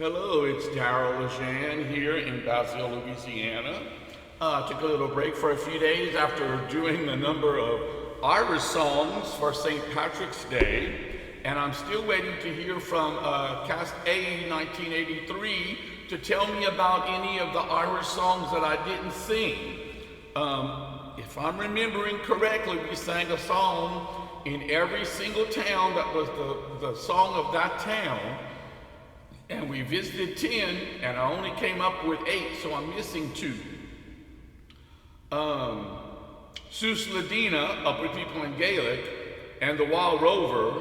Hello, it's Darrell Lejean here in Basile, Louisiana. Took a little break for a few days after doing a number of Irish songs for St. Patrick's Day, and I'm still waiting to hear from Cast A 1983 to tell me about any of the Irish songs that I didn't sing. If I'm remembering correctly, we sang a song in every single town that was the song of that town. And we visited 10, and I only came up with 8, so I'm missing 2. Sus Ladina, Up With People in Gaelic, and The Wild Rover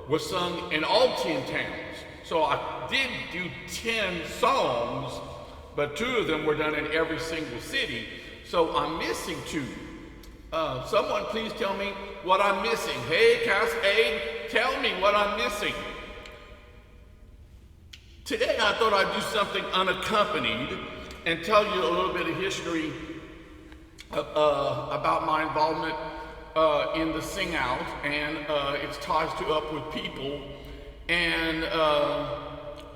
was sung in all 10 towns. So I did do 10 songs, but 2 of them were done in every single city. So I'm missing 2. Someone please tell me what I'm missing. Hey, Cast A, tell me what I'm missing. Today I thought I'd do something unaccompanied and tell you a little bit of history about my involvement in the Sing Out and its ties to Up With People, and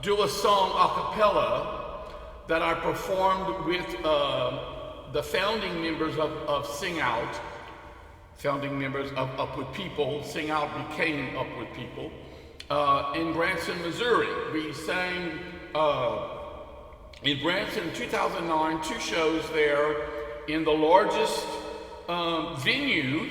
do a song a cappella that I performed with the founding members of Sing Out, founding members of Up With People. Sing Out became Up With People. In Branson, Missouri. We sang in Branson in 2009, 2 shows there in the largest venue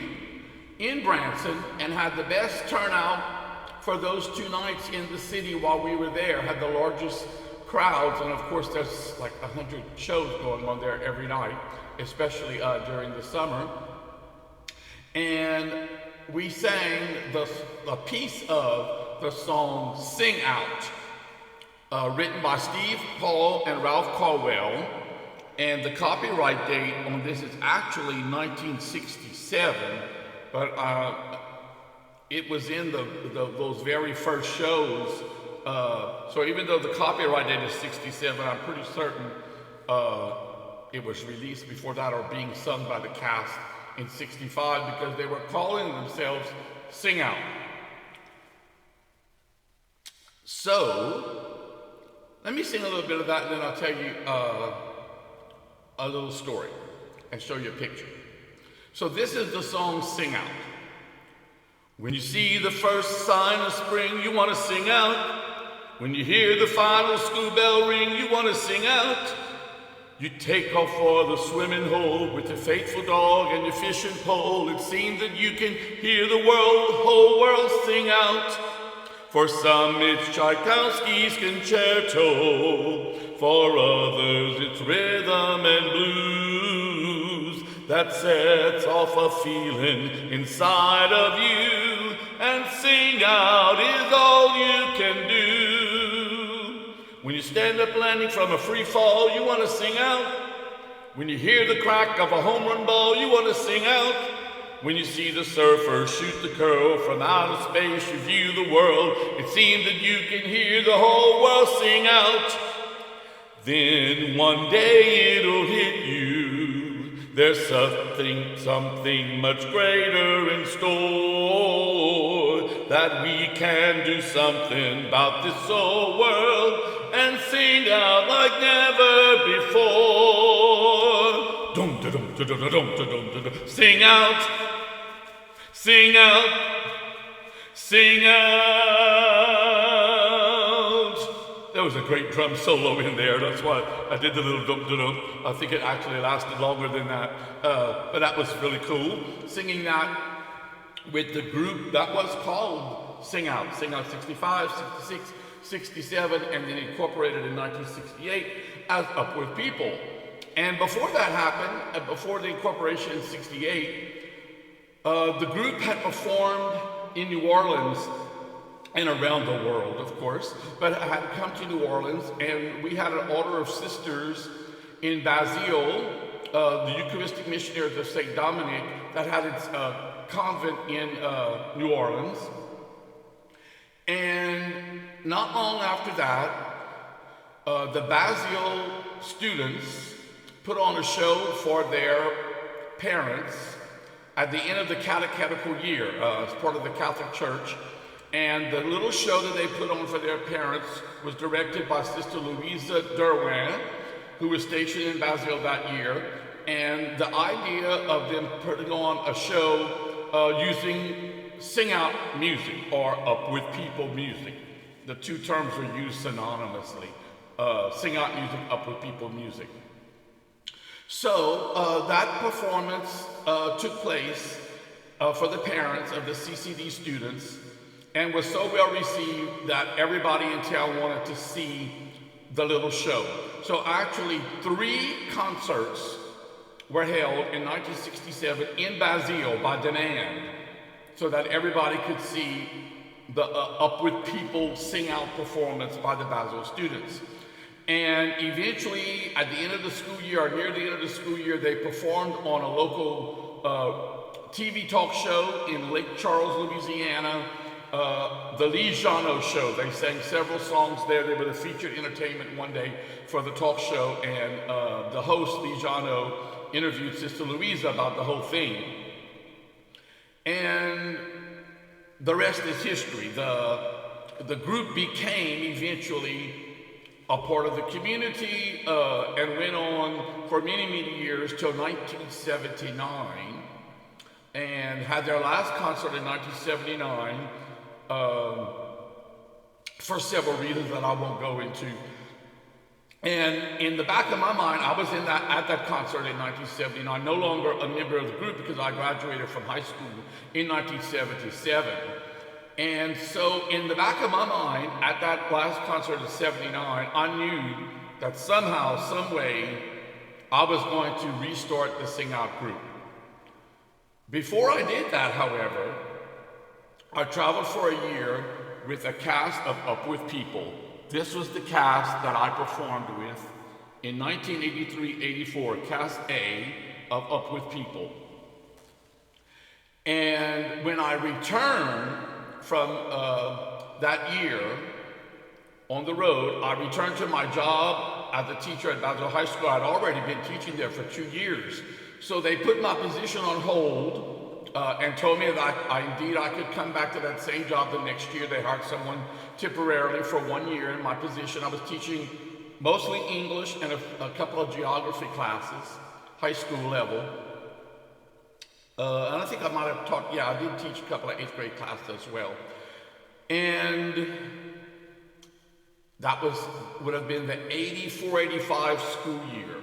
in Branson, and had the best turnout for those 2 nights in the city while we were there. Had the largest crowds, and of course there's like 100 shows going on there every night, especially during the summer. And we sang a piece of the song Sing Out, written by Steve Paul and Ralph Caldwell, and the copyright date on this is actually 1967, but it was in those very first shows, so even though the copyright date is 67, I'm pretty certain it was released before that or being sung by the cast in 65, because they were calling themselves Sing Out. So, let me sing a little bit of that, and then I'll tell you a little story and show you a picture. So this is the song Sing Out. When you see the first sign of spring, you want to sing out. When you hear the final school bell ring, you want to sing out. You take off for the swimming hole with your faithful dog and your fishing pole. It seems that you can hear the whole world sing out. For some it's Tchaikovsky's concerto, for others it's rhythm and blues that sets off a feeling inside of you, and sing out is all you can do. When you stand up landing from a free fall, you want to sing out. When you hear the crack of a home run ball, you want to sing out. When you see the surfer shoot the curl from outer space, you view the world. It seems that you can hear the whole world sing out. Then one day it'll hit you. There's something much greater in store. That we can do something about this old world and sing out like never before. Dum da dum da dum da dum da dum da dum. Sing out. Sing out, sing out. There was a great drum solo in there. That's why I did the little dum-da-dum. I think it actually lasted longer than that. But that was really cool. Singing that with the group that was called Sing Out. Sing Out 65, 66, 67, and then incorporated in 1968 as Up With People. And before that happened, before the incorporation in 68, the group had performed in New Orleans and around the world, of course, but had come to New Orleans, and we had an order of sisters in Basile, the Eucharistic Missionaries of St. Dominic, that had its convent in New Orleans. And not long after that, the Basile students put on a show for their parents at the end of the catechetical year as part of the Catholic Church. And the little show that they put on for their parents was directed by Sister Louisa Derwin, who was stationed in Basile that year. And the idea of them putting on a show using sing-out music or up with people music. The two terms are used synonymously. Sing-out music, up with people music. So that performance took place for the parents of the CCD students and was so well received that everybody in town wanted to see the little show. So actually 3 concerts were held in 1967 in Basile by demand so that everybody could see the Up With People sing-out performance by the Basile students. And eventually, at the end of the school year, or near the end of the school year, they performed on a local TV talk show in Lake Charles, Louisiana, the Lee Jano Show. They sang several songs there. They were the featured entertainment one day for the talk show, and the host, Lee Jano, interviewed Sister Louisa about the whole thing. And the rest is history. The group became eventually a part of the community and went on for many, many years till 1979, and had their last concert in 1979 for several reasons that I won't go into. And in the back of my mind, I was at that concert in 1979, no longer a member of the group because I graduated from high school in 1977. And so in the back of my mind, at that last concert in 79, I knew that somehow, some way, I was going to restart the Sing Out group. Before I did that, however, I traveled for a year with a cast of Up With People. This was the cast that I performed with in 1983-84, Cast A of Up With People. And when I returned from that year on the road, I returned to my job as a teacher at Basile High School. I'd already been teaching there for 2 years. So they put my position on hold and told me that I could come back to that same job the next year. They hired someone temporarily for 1 year in my position. I was teaching mostly English and a couple of geography classes, high school level. And I think I might have taught, I did teach a couple of 8th grade classes as well. And that would have been the 84-85 school year,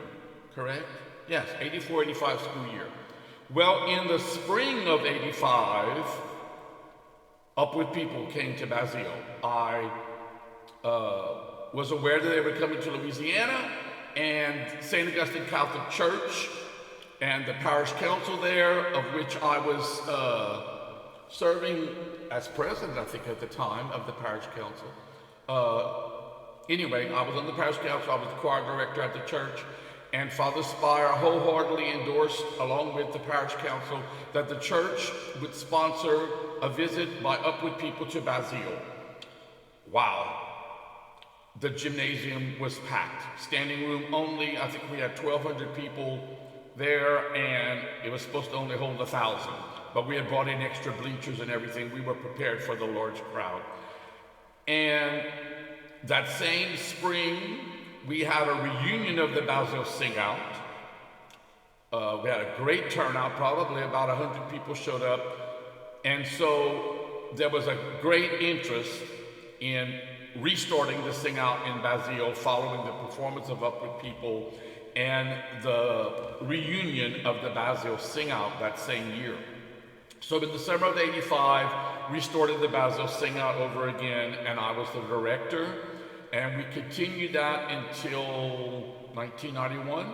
correct? Yes, 84-85 school year. Well, in the spring of 85, Up With People came to Basile. I was aware that they were coming to Louisiana, and St. Augustine Catholic Church and the parish council there, of which I was serving as president, I think, at the time of the parish council. Anyway, I was on the parish council, I was the choir director at the church, and Father Spire wholeheartedly endorsed, along with the parish council, that the church would sponsor a visit by Up With People to Basile. Wow. The gymnasium was packed, standing room only. I think we had 1,200 people there, and it was supposed to only hold 1,000. But we had brought in extra bleachers and everything. We were prepared for the large crowd. And that same spring, we had a reunion of the Basile Sing Out. We had a great turnout, probably about 100 people showed up. And so there was a great interest in restarting the Sing Out in Basile following the performance of Up With People and the reunion of the Basile Sing Out that same year. So in the summer of '85, restarted the Basile Sing Out over again, and I was the director, and we continued that until 1991.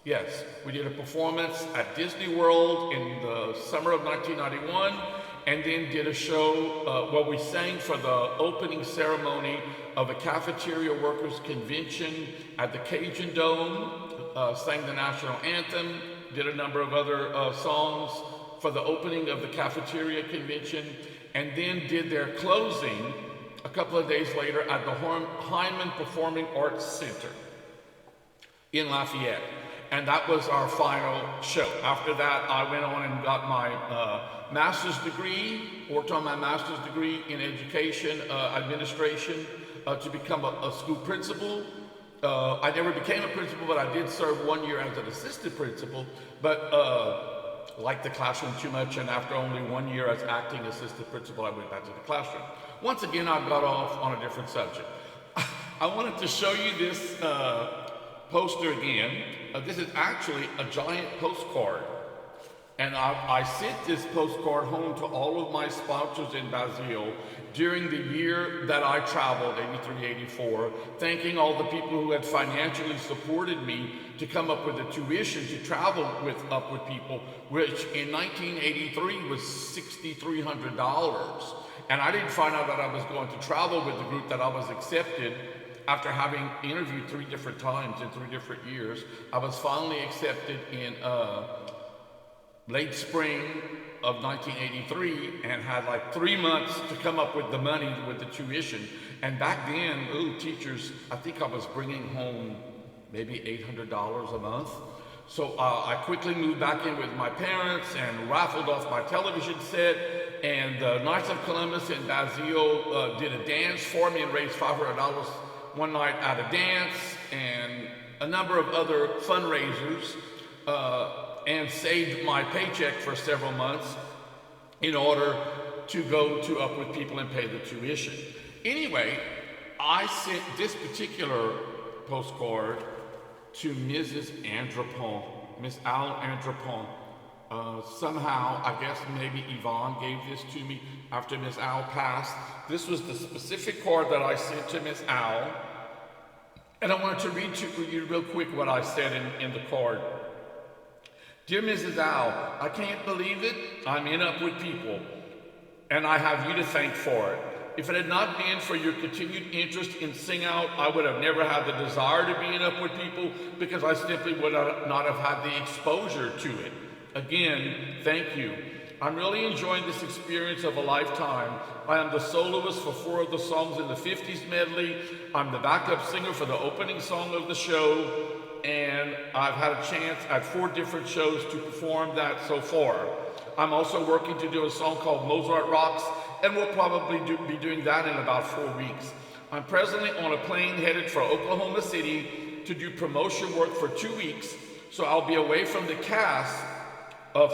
Yes, we did a performance at Disney World in the summer of 1991, and then did a show where we sang for the opening ceremony of a cafeteria workers convention at the Cajun Dome, sang the national anthem, did a number of other songs for the opening of the cafeteria convention, and then did their closing a couple of days later at the Hyman Performing Arts Center in Lafayette. and that was our final show. After that, I went on and got my master's degree, worked on my master's degree in education administration to become a school principal. I never became a principal, but I did serve 1 year as an assistant principal, but liked the classroom too much, and after only 1 year as acting assistant principal, I went back to the classroom. Once again, I got off on a different subject. I wanted to show you this poster again. This is actually a giant postcard. And I sent this postcard home to all of my sponsors in Basile during the year that I traveled, 83, 84, thanking all the people who had financially supported me to come up with the tuition to travel up with people, which in 1983 was $6,300. And I didn't find out that I was going to travel with the group that I was accepted after having interviewed 3 different times in 3 different years. I was finally accepted in late spring of 1983 and had like 3 months to come up with the money with the tuition. And back then, teachers, I think I was bringing home maybe $800 a month. So I quickly moved back in with my parents and raffled off my television set. And the Knights of Columbus in Basile did a dance for me and raised $500 one night at a dance, and a number of other fundraisers, and saved my paycheck for several months in order to go to Up With People and pay the tuition. Anyway, I sent this particular postcard to Mrs. Andropon, Miss Al Andropon. Somehow, I guess maybe Yvonne gave this to me after Miss Al passed. This was the specific card that I sent to Miss Al. And I wanted to read to you real quick what I said in the card. Dear Mrs. Al, I can't believe it. I'm in Up With People, and I have you to thank for it. If it had not been for your continued interest in Sing Out, I would have never had the desire to be in Up With People, because I simply would not have had the exposure to it. Again, thank you. I'm really enjoying this experience of a lifetime. I am the soloist for 4 of the songs in the 50s medley. I'm the backup singer for the opening song of the show. And I've had a chance at 4 different shows to perform that so far. I'm also working to do a song called Mozart Rocks, and we'll probably be doing that in about 4 weeks. I'm presently on a plane headed for Oklahoma City to do promotion work for 2 weeks, so I'll be away from the cast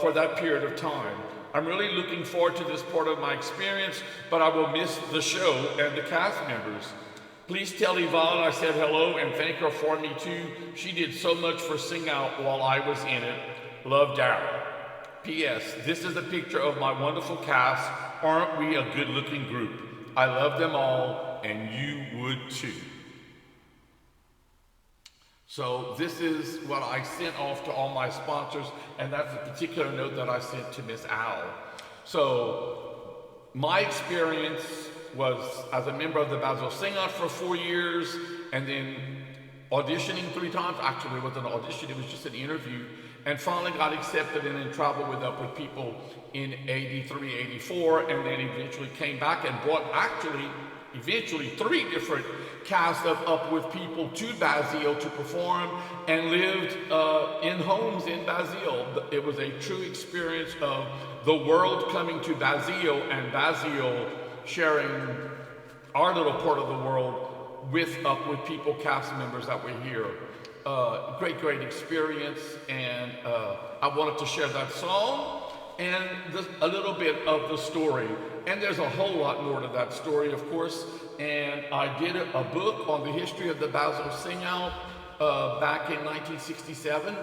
for that period of time. I'm really looking forward to this part of my experience, but I will miss the show and the cast members. Please tell Yvonne I said hello and thank her for me too. She did so much for Sing Out while I was in it. Love, Darryl. P.S. This is a picture of my wonderful cast. Aren't we a good-looking group? I love them all, and you would too. So this is what I sent off to all my sponsors, and that's a particular note that I sent to Miss Al. So my experience was as a member of the Basile Sing Out for 4 years, and then auditioning 3 times. Actually, it wasn't an audition, it was just an interview, and finally got accepted and then traveled Up With People in 83, 84, and then eventually came back and brought eventually 3 different casts of Up With People to Basile to perform, and lived in homes in Basile. It was a true experience of the world coming to Basile, and Basile sharing our little part of the world with Up With People cast members that were here. Great experience, and I wanted to share that song and a little bit of the story. And there's a whole lot more to that story, of course. And I did a book on the history of the Basile Sing Out back in 1967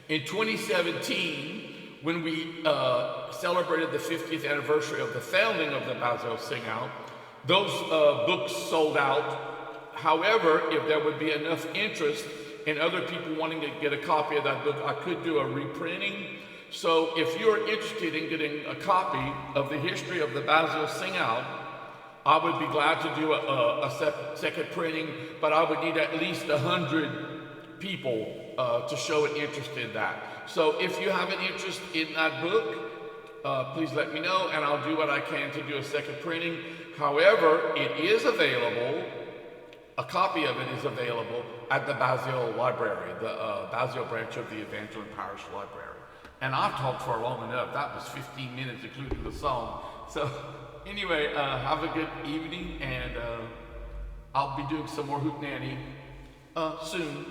in 2017, when we celebrated the 50th anniversary of the founding of the Basile Sing Out. Those books sold out. However, if there would be enough interest in other people wanting to get a copy of that book, I could do a reprinting. So if you're interested in getting a copy of the history of the Basile Sing Out, I would be glad to do a second printing, but I would need at least 100 people to show an interest in that. So if you have an interest in that book, please let me know, and I'll do what I can to do a second printing. However, it is available A copy of it is available at the Basile Library, the Basile branch of the Evangeline Parish Library. And I've talked for long enough. That was 15 minutes, including the song. So anyway, have a good evening, and I'll be doing some more hootenanny soon.